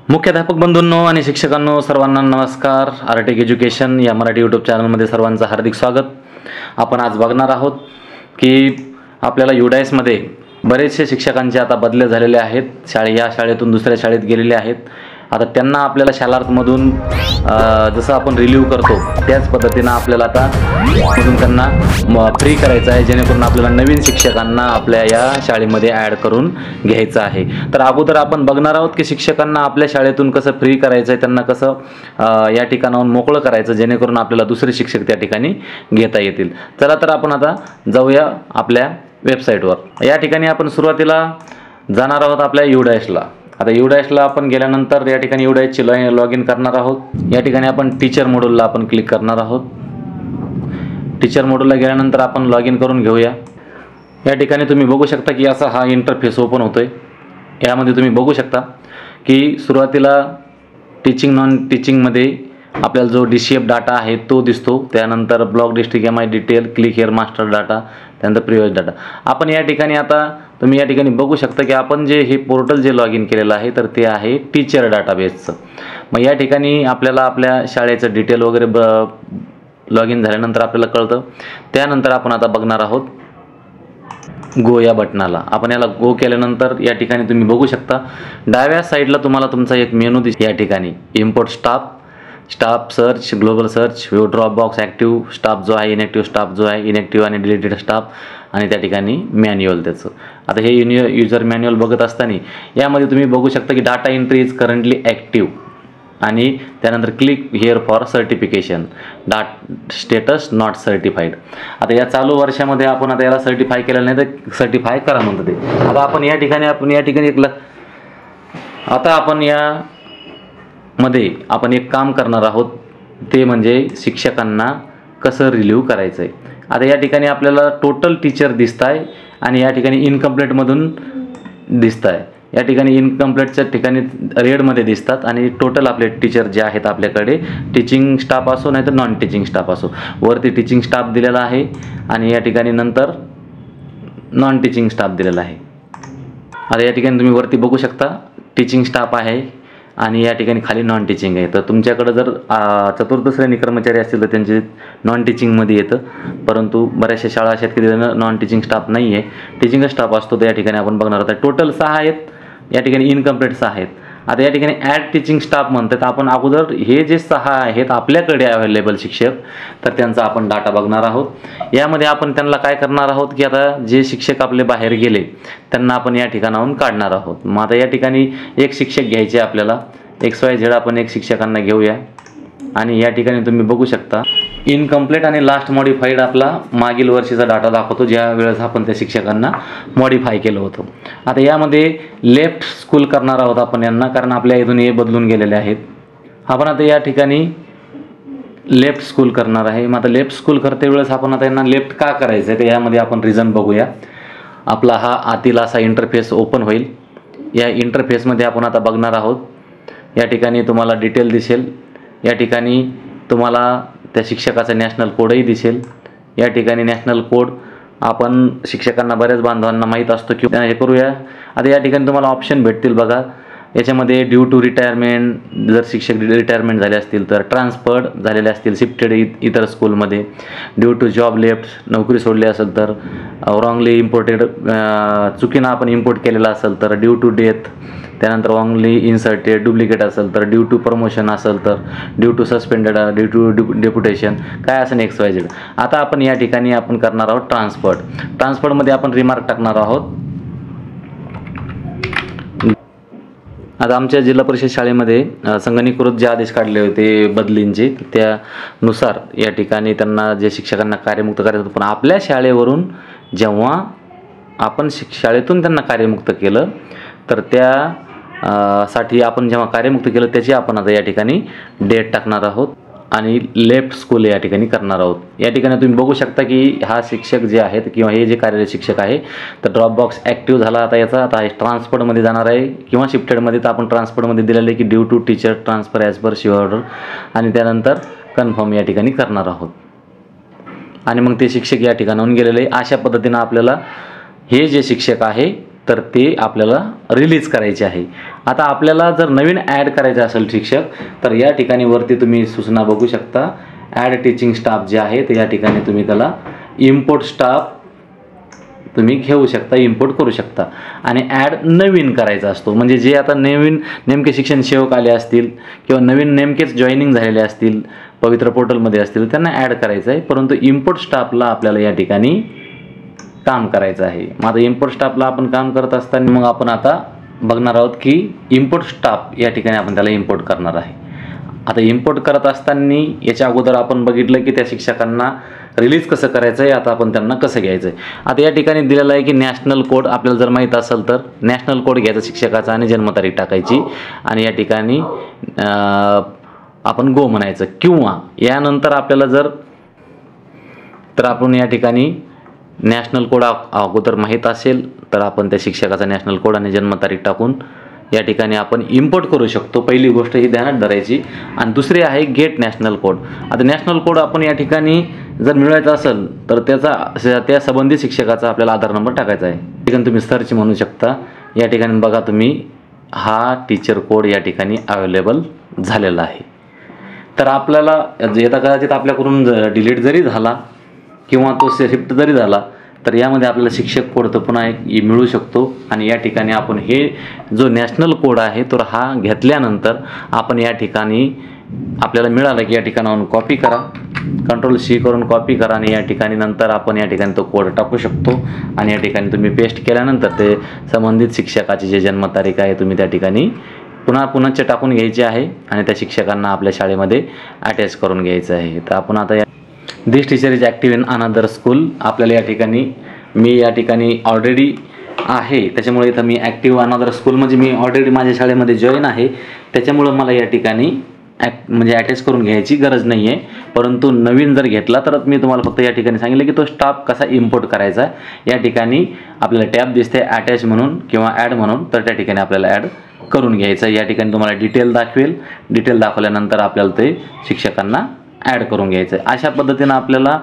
मुख्याध्यापक बंधूंनो आणि शिक्षकांनो सर्वांना नमस्कार। आरटेक एज्युकेशन या मराठी यूट्यूब चॅनलमध्ये सर्वांचं हार्दिक स्वागत। आपण आज बघणार आहोत की आपल्याला युडायसमध्ये बरेचसे शिक्षकांचे आता बदले झालेले आहेत। या शाळेतून दुसऱ्या शाळेत गेलेले आहेत। आता त्यांना आपल्याला शालार्थमधून जसं आपण रिलीव्ह करतो त्याच पद्धतीने आपल्याला आता मधून त्यांना फ्री करायचं आहे, जेणेकरून आपल्याला नवीन शिक्षकांना आपल्या या शाळेमध्ये ॲड करून घ्यायचं आहे। तर अगोदर आपण बघणार आहोत की शिक्षकांना आपल्या शाळेतून कसं फ्री करायचं आहे, त्यांना कसं या ठिकाणाहून मोकळं करायचं, जेणेकरून आपल्याला दुसरे शिक्षक त्या ठिकाणी घेता येतील। चला तर आपण आता जाऊया आपल्या वेबसाईटवर। या ठिकाणी आपण सुरुवातीला जाणार आहोत आपल्या युडायसला। आता युडायसला आपण गेल्यानंतर या ठिकाणी युडायसची लॉग इन करणार आहोत। या ठिकाणी आपण टीचर मॉड्यूलला आपण क्लिक करणार आहोत। टीचर मॉड्यूलला गेल्यानंतर आपण लॉग इन करून घेऊया। या ठिकाणी तुम्ही बघू शकता की असा हा इंटरफेस ओपन होतोय। यामध्ये तुम्ही बघू शकता की सुरुवातीला टीचिंग नॉन टीचिंगमध्ये आपल्याला जो DCF डाटा आहे तो दिसतो, त्यानंतर block district MI detail, click here master data, त्यानंतर प्रिव्हियस डाटा। आपण या ठिकाणी आता तुम्ही या ठिकाणी बघू शकता की आपण जे हे पोर्टल जे लॉग इन केलेलं आहे तर ते आहे टीचर डाटाबेसचं। मग या ठिकाणी आपल्याला आपल्या शाळेचं डिटेल वगैरे लॉग इन झाल्यानंतर आपल्याला कळतं। त्यानंतर आपण आता बघणार आहोत गो या बटनाला। आपण याला गो केल्यानंतर या ठिकाणी तुम्ही बघू शकता डाव्या साईडला तुम्हाला तुमचा एक मेनू दिसतो। या ठिकाणी import staff search, global search, view drop box, active staff जो आहे, इनॅक्टिव्ह स्टाफ जो आहे, इनॅक्टिव्ह आणि डिलीटेड स्टाफ, आणि त्या ठिकाणी मॅन्युअल त्याचं। आता हे युजर मॅन्युअल बघत असताना यामध्ये तुम्ही बघू शकता की data entry is currently active, आणि त्यानंतर click here for certification, status not certified. आता या चालू वर्षामध्ये आपण आता याला सर्टिफाय केलेलं नाही तर सर्टिफाय करा म्हणतं ते। आता आपण या ठिकाणी आता आपण यामध्ये आपण एक काम करणार आहोत, ते म्हणजे शिक्षकांना कसं रिलीव्ह करायचं आहे। आता या ठिकाणी आपल्याला टोटल टीचर दिसत आहे आणि या ठिकाणी इनकम्प्लीटमधून दिसत आहे। या ठिकाणी इनकम्प्लीटच्या ठिकाणी रेडमध्ये दिसतात आणि टोटल आपले टीचर जे आहेत आपल्याकडे, टीचिंग स्टाफ असो नाही तर नॉन टीचिंग स्टाफ असो, वरती टीचिंग स्टाफ दिलेला आहे आणि या ठिकाणी नंतर नॉन टीचिंग स्टाफ दिलेला आहे। आता या ठिकाणी तुम्ही वरती बघू शकता टीचिंग स्टाफ आहे आणि या ठिकाणी खाली नॉन टीचिंग आहे। तर तुमच्याकडे जर चतुर्थ श्रेणी कर्मचारी असतील तर त्यांचे नॉन टीचिंगमध्ये येतं, परंतु बऱ्याचशा शाळा अशा आहेत की नॉन टीचिंग स्टाफ नाही आहे, टीचिंग स्टाफ असतो। तर या ठिकाणी आपण बघणार आहोत टोटल 6 आहेत, या ठिकाणी इनकम्प्लीट 6 आहेत। आता या ठिकाणी ॲड टीचिंग स्टाफ म्हणतात। आपण अगोदर हे जे 6 आहेत आपल्याकडे अवेलेबल शिक्षक, तर त्यांचा आपण डाटा बघणार आहोत। यामध्ये आपण त्यांना काय करणार आहोत की आता जे शिक्षक आपले बाहेर गेले त्यांना आपण या ठिकाणाहून काढणार आहोत। मग आता या ठिकाणी एक शिक्षक घ्यायचे आपल्याला, XYZ आपण एक शिक्षकांना घेऊया आणि या ठिकाणी तुम्ही बघू शकता इनकम्प्लीट आणि लास्ट मॉडिफाईड आपला मागील वर्षीचा डाटा दाखवतो, ज्या वेळेस आपण त्या शिक्षकांना मॉडिफाय केलं होतं। आता यामध्ये लेफ्ट स्कूल करणार आहोत आपण यांना, कारण आपल्या इथून हे बदलून गेलेले आहेत। आपण आता या ठिकाणी लेफ्ट स्कूल करणार आहे। मग आता लेफ्ट स्कूल करते वेळेस आपण आता यांना लेफ्ट का करायचं आहे तर यामध्ये आपण रिझन बघूया। आपला हा आतील असा इंटरफेस ओपन होईल। या इंटरफेसमध्ये आपण आता बघणार आहोत, या ठिकाणी तुम्हाला डिटेल दिसेल, या ठिकाणी तुम्हाला त्या शिक्षकाचा नॅशनल कोडही दिसेल। या ठिकाणी नॅशनल कोड आपण शिक्षकांना बऱ्याच बांधवांना माहीत असतो की हे करूया। आता या ठिकाणी तुम्हाला ऑप्शन भेटतील बघा, याच्यामध्ये ड्यू टू रिटायरमेंट, जर शिक्षक रिटायरमेंट झाले असतील तर, ट्रान्सफर्ड झालेले असतील शिफ्टेड इतर स्कूलमध्ये, ड्यू टू जॉब लेफ्ट, नोकरी सोडली असेल तर, रॉंगली इम्पोर्टेड, चुकीनं आपण इम्पोर्ट केलेला असेल तर, ड्यू टू डेथ, त्यानंतर रॉंगली इन्सर्टेड, डुप्लिकेट असेल तर, ड्यू टू प्रमोशन असेल तर, due to suspended, due to deputation, काय असेल XYZ। आता आपण या ठिकाणी आपण करणार आहोत ट्रान्सफर्डमध्ये आपण रिमार्क टाकणार आहोत। आता आमच्या जिल्हा परिषद शाळेमध्ये संगणकीकृत जे आदेश काढले होते बदलींचे, त्यानुसार या ठिकाणी त्यांना जे शिक्षकांना कार्यमुक्त करायचं होतं, पण आपल्या शाळेवरून जेव्हा आपण शाळेतून त्यांना कार्यमुक्त केलं तर साठी आपण जेव्हा कार्यमुक्त केलं त्याची आपण आता या ठिकाणी डेट टाकणार आहोत आणि लेफ्ट स्कूल या ठिकाणी करणार आहोत। या ठिकाणी तुम्ही बघू शकता की हा शिक्षक जे आहेत किंवा हे जे कार्यरत शिक्षक आहे तर ड्रॉप बॉक्स ॲक्टिव्ह झाला आता याचा। आता ट्रान्सफर्डमध्ये जाणार आहे किंवा शिफ्टेडमध्ये, तर आपण ट्रान्सफर्डमध्ये दिलेलं आहे की due to teacher transfer as per शिव ऑर्डर, आणि त्यानंतर कन्फर्म या ठिकाणी करणार आहोत आणि मग ते शिक्षक या ठिकाणाहून गेलेले आहे। अशा पद्धतीनं आपल्याला हे जे शिक्षक आहे तर ते आपल्याला रिलीज करायचे आहे. आता आपल्याला जर नवीन ॲड करायचं असेल शिक्षक, तर या ठिकाणी वरती तुम्ही सूचना बघू शकता. ॲड टीचिंग स्टाफ जे आहे तर या ठिकाणी तुम्ही त्याला इम्पोर्ट स्टाफ तुम्ही घेऊ शकता, इम्पोर्ट करू शकता. आणि ॲड नवीन करायचा असतो, म्हणजे जे आता नवीन नेमके शिक्षण सेवक आले असतील किंवा नवीन नेमकेच जॉईनिंग झालेले असतील, पवित्र पोर्टलमध्ये असतील, त्यांना ॲड करायचं आहे. परंतु इम्पोर्ट स्टाफला आपल्याला या ठिकाणी काम करायचं आहे. मग आता इम्पोर्ट स्टाफला आपण काम करत असताना मग आपण आता बघणार आहोत की इम्पोर्ट स्टाफ या ठिकाणी आपण त्याला इम्पोर्ट करणार आहे. आता इम्पोर्ट करत असताना याच्या अगोदर आपण बघितलं की त्या शिक्षकांना रिलीज कसं करायचं आहे, आता आपण त्यांना कसं घ्यायचं आहे. आता या ठिकाणी दिलेलं आहे की नॅशनल कोड, आपल्याला जर माहीत असेल तर नॅशनल कोड घ्यायचा शिक्षकाचा आणि जन्मतारीख टाकायची आणि या ठिकाणी आपण गो म्हणायचं. किंवा यानंतर आपल्याला तर आपण या ठिकाणी नॅशनल कोड अगोदर माहीत असेल तर आपण त्या शिक्षकाचा नॅशनल कोड आणि जन्मतारीख टाकून या ठिकाणी आपण इम्पोर्ट करू शकतो. पहिली गोष्ट ही ध्यानात धरायची. आणि दुसरी आहे गेट नॅशनल कोड. आता नॅशनल कोड आपण या ठिकाणी जर मिळवायचा असेल तर त्या संबंधित शिक्षकाचा आपल्याला आधार नंबर टाकायचा आहे. या ठिकाणी तुम्ही सर्च म्हणू शकता. या ठिकाणी बघा तुम्ही हा टीचर कोड या ठिकाणी अवेलेबल झालेला आहे. तर आपल्याला येता कदाचित आपल्याकडून डिलीट जरी झाला किंवा तो शिफ्ट जरी झाला तर यामध्ये आपल्याला शिक्षक कोड तर पुन्हा एक मिळू शकतो. आणि या ठिकाणी आपण हे जो नॅशनल कोड आहे तर हा घेतल्यानंतर आपण या ठिकाणी आपल्याला मिळाला की या ठिकाणाहून कॉपी करा, Ctrl+C करून कॉपी करा आणि या ठिकाणी नंतर आपण या ठिकाणी तो कोड टाकू शकतो. आणि या ठिकाणी तुम्ही पेस्ट केल्यानंतर ते संबंधित शिक्षकाची जे जन्मतारीख आहे तुम्ही त्या ठिकाणी पुन्हा टाकून घ्यायची आहे आणि त्या शिक्षकांना आपल्या शाळेमध्ये अटॅच करून घ्यायचं आहे. तर आपण आता this teacher is active in another school, आपल्याला या ठिकाणी मी या ठिकाणी ऑलरेडी आहे त्याच्यामुळे इथं मी ॲक्टिव्ह अनदर स्कूल म्हणजे मी ऑलरेडी माझ्या शाळेमध्ये जॉईन आहे, त्याच्यामुळं मला या ठिकाणी म्हणजे अटॅच करून घ्यायची गरज नाही आहे. परंतु नवीन जर घेतला तर मी तुम्हाला फक्त या ठिकाणी सांगितलं की तो स्टाफ कसा इम्पोर्ट करायचा. या ठिकाणी आपल्याला टॅब दिसते अटॅच म्हणून किंवा ॲड म्हणून, तर त्या ठिकाणी आपल्याला ॲड करून घ्यायचं. या ठिकाणी तुम्हाला डिटेल दाखवेल, डिटेल दाखवल्यानंतर आपल्याला ते शिक्षकांना ॲड करून घ्यायचं आहे. अशा पद्धतीनं आपल्याला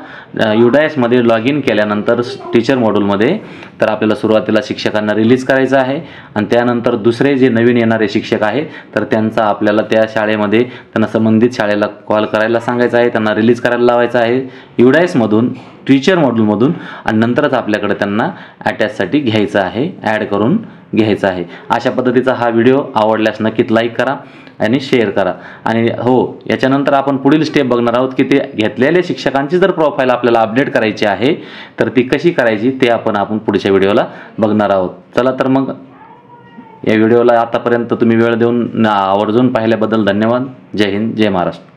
UDISमध्ये लॉग इन केल्यानंतर टीचर मॉड्यूलमध्ये तर आपल्याला सुरुवातीला शिक्षकांना रिलीज करायचं आहे आणि त्यानंतर दुसरे जे नवीन येणारे शिक्षक आहे तर त्यांचा आपल्याला त्या शाळेमध्ये त्यांना संबंधित शाळेला कॉल करायला सांगायचं आहे, त्यांना रिलीज करायला लावायचं आहे UDISमधून, टीचर मॉड्यूलमधून आणि नंतरच आपल्याकडे त्यांना अटॅचसाठी घ्यायचं आहे, ॲड करून घ्यायचं आहे. अशा पद्धतीचा हा व्हिडिओ आवडल्यास नक्कीच लाईक करा आणि शेअर करा. आणि हो, याच्यानंतर आपण पुढील स्टेप बघणार आहोत की ते घेतलेल्या शिक्षकांची जर प्रोफाईल आपल्याला अपडेट करायची आहे तर ती कशी करायची ते आपण पुढच्या व्हिडिओला बघणार आहोत. चला तर मग या व्हिडिओला आतापर्यंत तुम्ही वेळ देऊन आवर्जून पाहिल्याबद्दल धन्यवाद. जय हिंद, जय महाराष्ट्र.